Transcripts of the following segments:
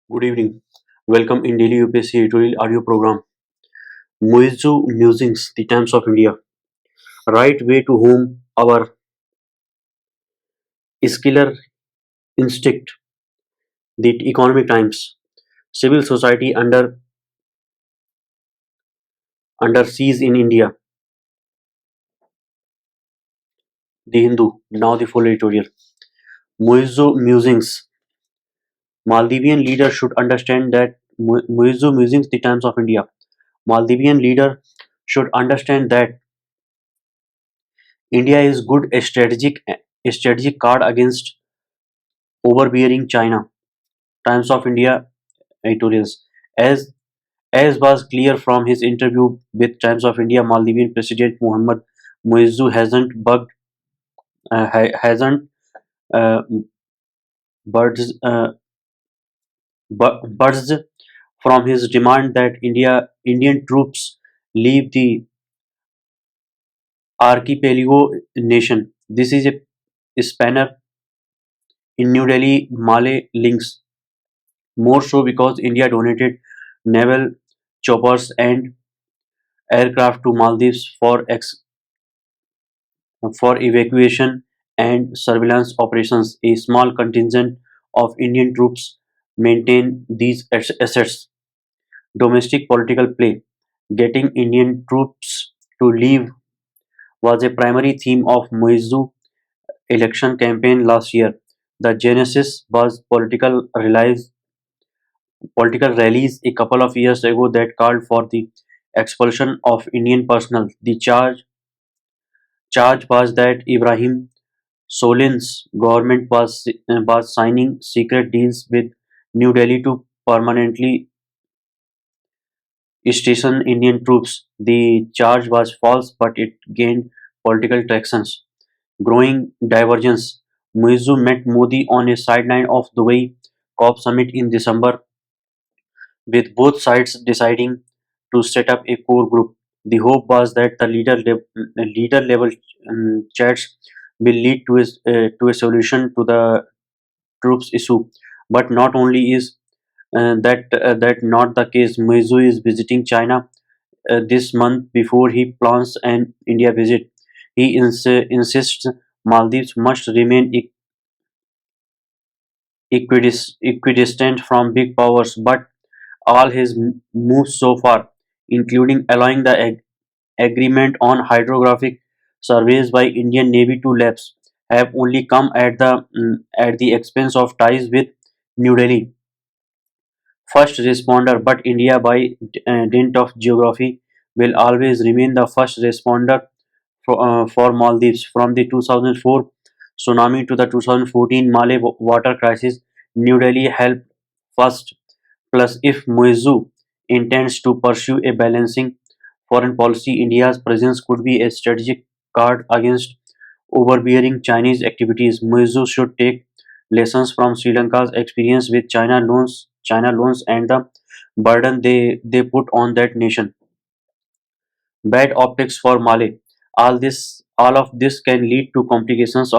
Good evening. Welcome in daily UPSC editorial audio program. Muizu Musings, the Times of India. Right way to whom our skiller instinct, the economic times. Civil society under siege in India. The Hindu. Now the full editorial. Muizu Musings. Maldivian leader should understand that Muizu Musings, the Times of India. Maldivian leader should understand that India is good strategic card against overbearing China. Times of India editorials. As as was clear from his interview with Times of India, Maldivian President Muhammad Muizzu hasn't uh, budged, budged from his demand that Indian troops leave the archipelago nation. This is a spanner in New Delhi Malay links, more so because India donated naval choppers and aircraft to Maldives for evacuation and surveillance operations. A small contingent of Indian troops maintain these assets. Domestic political play. Getting Indian troops to leave was a primary theme of Muizzu election campaign last year. The genesis was political rallies a couple of years ago that called for the expulsion of Indian personnel. The charge was that Ibrahim Solin's government was signing secret deals with New Delhi to permanently station Indian troops. The charge was false, but it gained political traction. Growing divergence. Muizzu met Modi on a sideline of Dubai COP summit in December, with both sides deciding to set up a core group. The hope was that the leader level chats will lead to a solution to the troops issue. But not only is that not the case. Muizu is visiting China this month before he plans an India visit. He insists Maldives must remain equidistant from big powers, but all his moves so far, including allowing the agreement on hydrographic surveys by Indian Navy to lapse, have only come at the expense of ties with New Delhi. First responder, but India, by dint of geography, will always remain the first responder for Maldives. From the 2004 tsunami to the 2014 Malay water crisis, New Delhi helped first. Plus, if Muizzu intends to pursue a balancing foreign policy, India's presence could be a strategic card against overbearing Chinese activities. Muizzu should take lessons from Sri Lanka's experience with China loans and the burden they put on that nation. Bad optics for Mali. All of this can lead to complications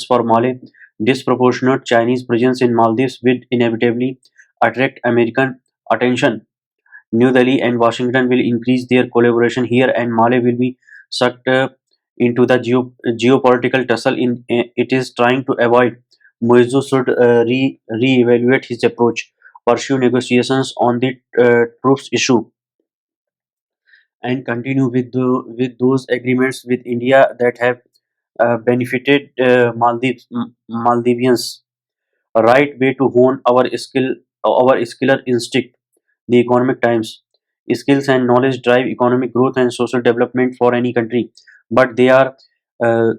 for Mali. Disproportionate Chinese presence in Maldives will inevitably attract American attention. New Delhi and Washington will increase their collaboration here, and Mali will be sucked into the geopolitical tussle it is trying to avoid. Muizzu should re-evaluate his approach, pursue negotiations on the troops issue, and continue with those agreements with India that have benefited Maldivians. A right way to hone our skiller instinct. The Economic Times. Skills and knowledge drive economic growth and social development for any country, but they are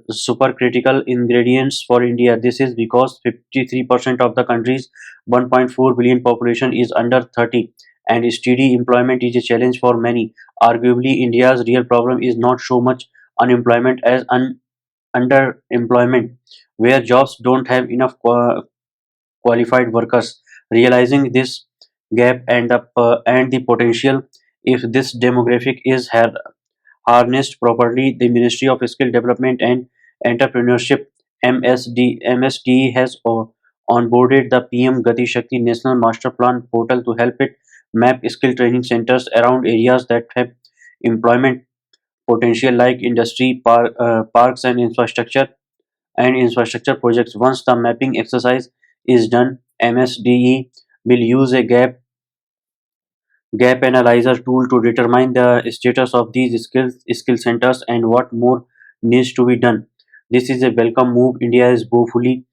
super critical ingredients for India. This is because 53% of the country's 1.4 billion population is under 30, and steady employment is a challenge for many. Arguably, India's real problem is not so much unemployment as underemployment, where jobs don't have enough qualified workers. Realizing this gap and the potential, if this demographic is harnessed properly, the Ministry of Skill Development and Entrepreneurship (MSD) has onboarded the PM Gati Shakti National Master Plan portal to help it map skill training centers around areas that have employment potential like industry, parks and infrastructure projects. Once the mapping exercise is done, MSDE will use a gap analyzer tool to determine the status of these skill centers and what more needs to be done. This is a welcome move. India is woefully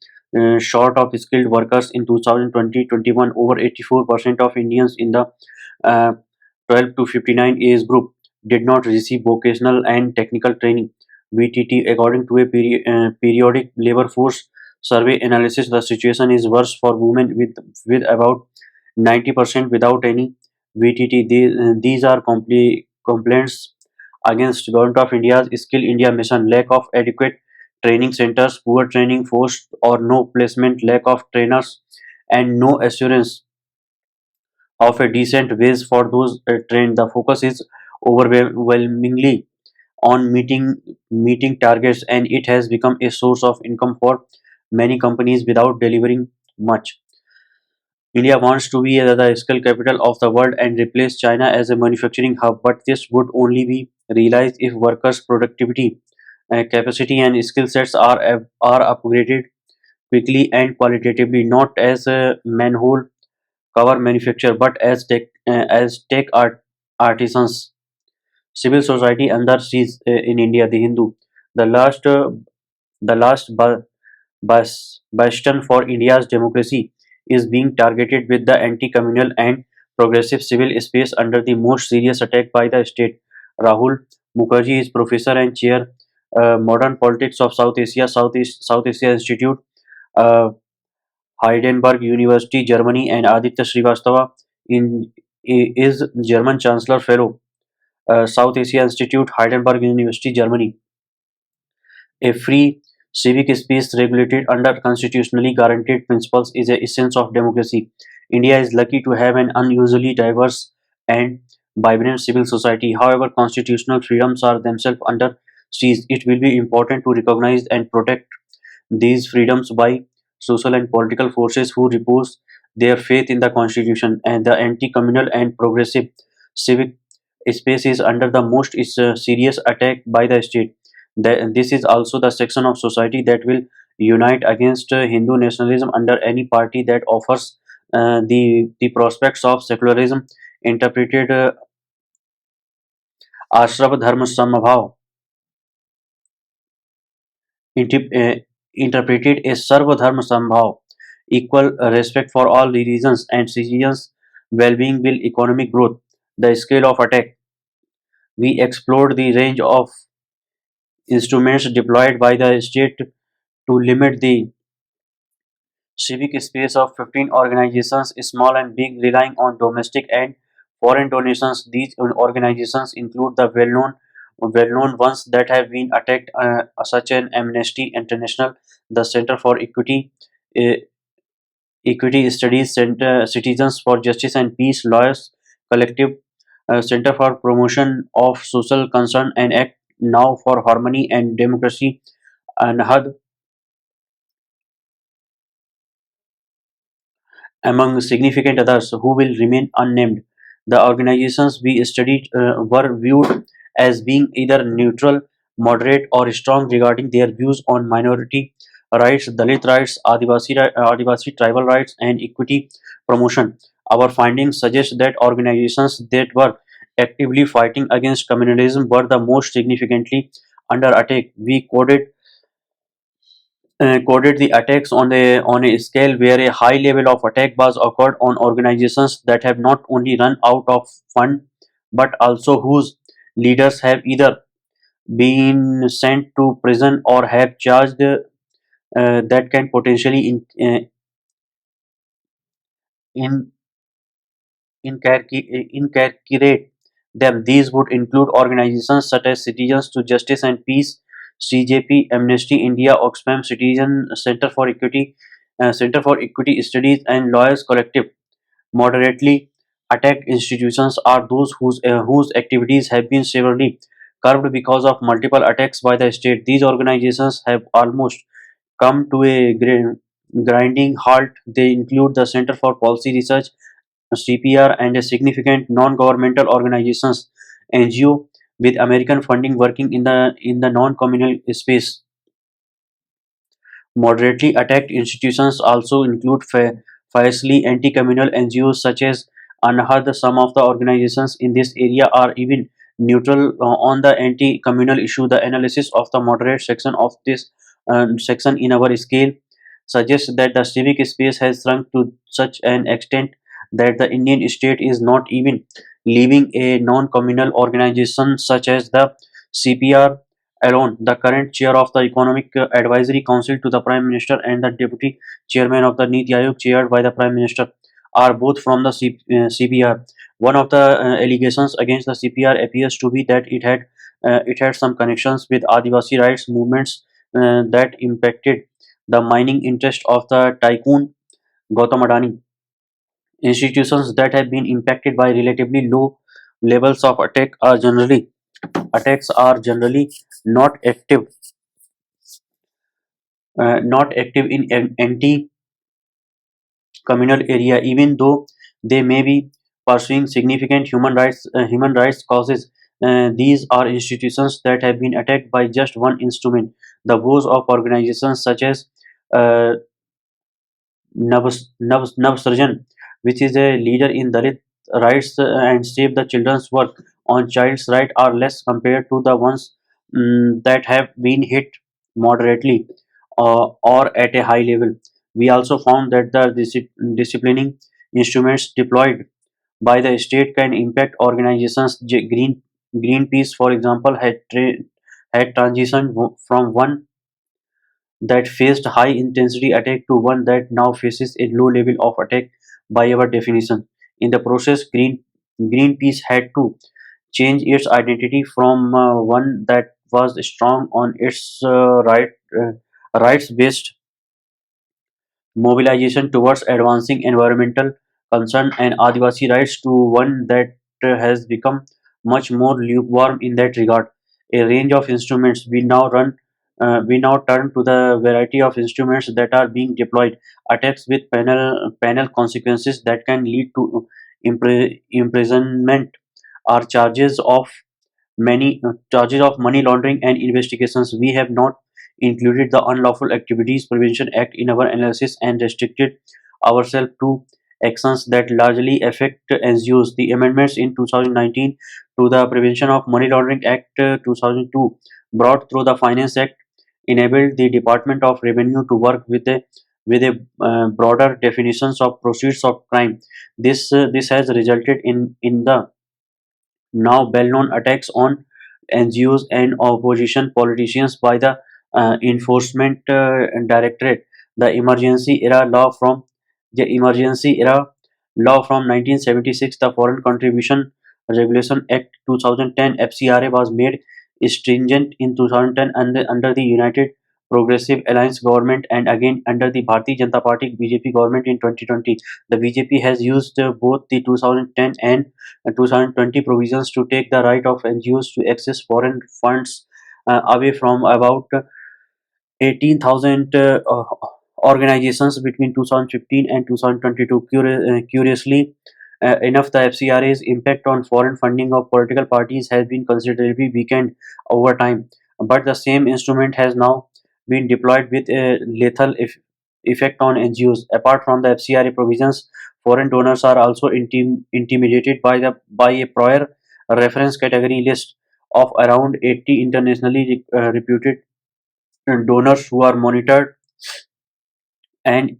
short of skilled workers in 2020-21. Over 84% of Indians in the uh, 12 to 59 age group did not receive vocational and technical training (VTT). According to a periodic labor force survey analysis, the situation is worse for women with about 90% without any VTT. These are complaints against Government of India's Skill India mission: lack of adequate training centers, poor training force or no placement, lack of trainers, and no assurance of a decent wage for those trained. The focus is overwhelmingly on meeting targets, and it has become a source of income for many companies without delivering much. India wants to be the skill capital of the world and replace China as a manufacturing hub, but this would only be realized if workers' productivity, capacity, and skill sets are upgraded quickly and qualitatively, not as a manhole cover manufacture, but as tech artisans. Civil society under siege in India. The Hindu, the last the last bastion for India's democracy, is being targeted with the anti-communal and progressive civil space under the most serious attack by the state. Rahul Mukherjee is professor and chair modern politics of South Asia Institute, uh, Heidelberg University, Germany, and Aditya Srivastava is German Chancellor Fellow, South Asia Institute, Heidelberg University, Germany. A free civic space regulated under constitutionally guaranteed principles is a essence of democracy. India is lucky to have an unusually diverse and vibrant civil society. However, constitutional freedoms are themselves under siege. It will be important to recognize and protect these freedoms by social and political forces who repose their faith in the constitution, and the anti-communal and progressive civic space is under the most serious attack by the state. This is also the section of society that will unite against Hindu nationalism under any party that offers the prospects of secularism, interpreted आश्रव धर्म समभाव interpreted as Sarva-Dharma Sambhav, equal respect for all religions and citizens' well-being will economic growth. The scale of attack. We explored the range of instruments deployed by the state to limit the civic space of 15 organizations, small and big, relying on domestic and foreign donations. These organizations include the well-known ones that have been attacked, such as Amnesty International, the Center for uh, Equity Studies Center, Citizens for Justice and Peace, Lawyers Collective, Center for Promotion of Social Concern, and Act Now for Harmony and Democracy, and HUD, among significant others who will remain unnamed. The organizations we studied were viewed as being either neutral, moderate, or strong regarding their views on minority rights, Dalit rights, Adivasi tribal rights, and equity promotion. Our findings suggest that organizations that were actively fighting against communalism were the most significantly under attack. We coded the attacks on a scale where a high level of attack was occurred on organizations that have not only run out of fund but also whose leaders have either been sent to prison or have charged that can potentially in incarcerate them. These would include organizations such as Citizens to Justice and Peace, CJP, Amnesty India, Oxfam, Citizen Center for Equity Studies, and Lawyers Collective. Moderately attacked institutions are those whose activities have been severely curbed because of multiple attacks by the state. These organizations have almost come to a grinding halt. They include the Center for Policy Research (CPR) and a significant non-governmental organizations (NGO) with American funding working in the non-communal space. Moderately attacked institutions also include fiercely anti-communal NGOs such as Anahad. Some of the organizations in this area are even neutral on the anti-communal issue. The analysis of the moderate section of this section in our scale suggests that the civic space has shrunk to such an extent that the Indian state is not even leaving a non-communal organization such as the CPR alone. The current chair of the Economic Advisory Council to the Prime Minister and the deputy chairman of the Niti Aayog, chaired by the Prime Minister, are both from the CPR. One of the allegations against the CPR appears to be that it had some connections with Adivasi rights movements that impacted the mining interest of the tycoon Gautam Adani. Institutions that have been impacted by relatively low levels of attacks are generally not active in an anti-communal area, even though they may be pursuing significant human rights causes. These are institutions that have been attacked by just one instrument. The woes of organizations such as uh, Navsarjan, which is a leader in Dalit rights and Save the Children's work on child's right, are less compared to the ones that have been hit moderately or at a high level. We also found that the disciplining instruments deployed by the state can impact organizations. Greenpeace, for example, had transitioned from one that faced high intensity attack to one that now faces a low level of attack by our definition. In the process, Greenpeace had to change its identity from one that was strong on its rights based mobilization towards advancing environmental concern and Adivasi rights to one that has become much more lukewarm in that regard. A range of instruments we now turn to the variety of instruments that are being deployed. Attacks with panel consequences that can lead to imprisonment are charges of money laundering and investigations. We have not included the Unlawful Activities Prevention Act in our analysis and restricted ourselves to actions that largely affect NGOs. The amendments in 2019 to the Prevention of Money Laundering Act 2002, brought through the Finance Act, enabled the Department of Revenue to work with a broader definitions of proceeds of crime. This has resulted in the now well-known attacks on NGOs and opposition politicians by the Enforcement Directorate. The emergency era law from 1976, the Foreign Contribution Regulation Act 2010 (FCRA) was made stringent in 2010 under the United Progressive Alliance government and again under the Bharatiya Janata Party (BJP) government in 2020. The BJP has used both the 2010 and 2020 provisions to take the right of NGOs to access foreign funds away from about 18,000 organizations between 2015 and 2022. Curiously enough, the FCRA's impact on foreign funding of political parties has been considerably weakened over time, but the same instrument has now been deployed with a lethal effect on NGOs. Apart from the FCRA provisions, foreign donors are also intimidated by a prior reference category list of around 80 internationally reputed donors who are monitored and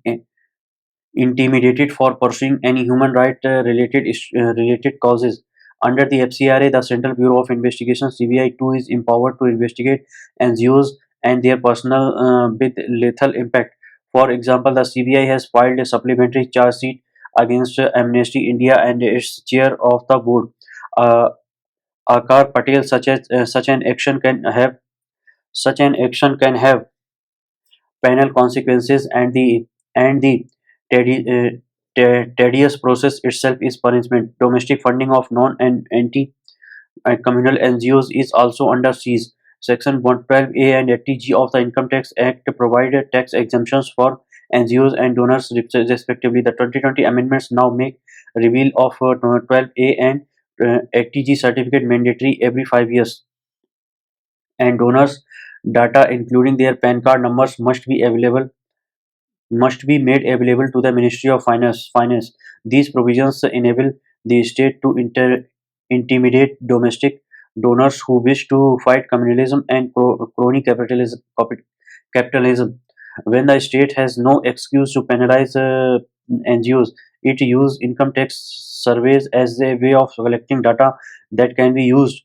intimidated for pursuing any human right related causes. Under the FCRA, the Central Bureau of Investigation (CBI) too is empowered to investigate NGOs and their personnel with lethal impact. For example, the CBI has filed a supplementary charge sheet against Amnesty India and its chair of the board, uh, Akar Patel. Such an action can have penal consequences, and the tedious process itself is punishment. Domestic funding of non and anti communal NGOs is also under siege. Section 112A and 80G of the Income Tax Act provide tax exemptions for NGOs and donors respectively. The 2020 amendments now make reveal of 12A and ATG certificate mandatory every 5 years, and donors' data, including their PAN card numbers, must be made available to the Ministry of Finance. These provisions enable the state to intimidate domestic donors who wish to fight communalism and crony capitalism. When the state has no excuse to penalize NGOs, it uses income tax surveys as a way of collecting data that can be used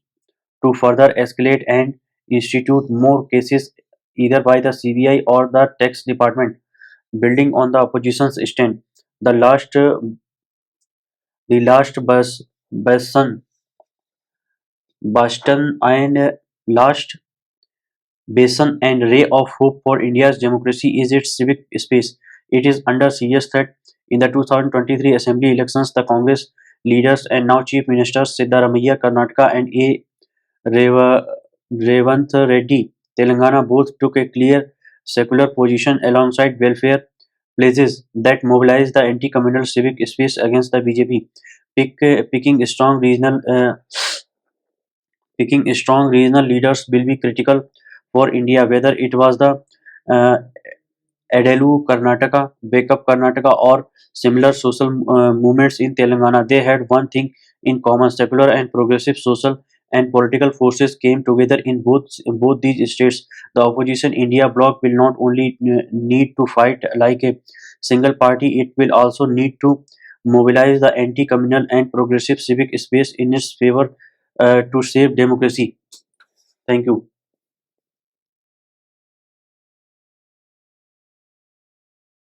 to further escalate and institute more cases either by the CBI or the tax department. Building on the opposition's stand, the last bastion and ray of hope for India's democracy is its civic space. It is under serious threat. In the 2023 Assembly elections, the Congress leaders and now Chief Ministers Siddaramaiah Karnataka and A. Reva- Revanth Reddy Telangana both took a clear secular position alongside welfare pledges that mobilized the anti-communal civic space against the BJP. Picking strong regional leaders will be critical for India, whether it was the uh, Edelu Karnataka, Wake Up Karnataka, or similar social movements in Telangana. They had one thing in common: secular and progressive social and political forces came together in both these states. The opposition India bloc will not only need to fight like a single party; it will also need to mobilize the anti-communal and progressive civic space in its favor to save democracy. Thank you.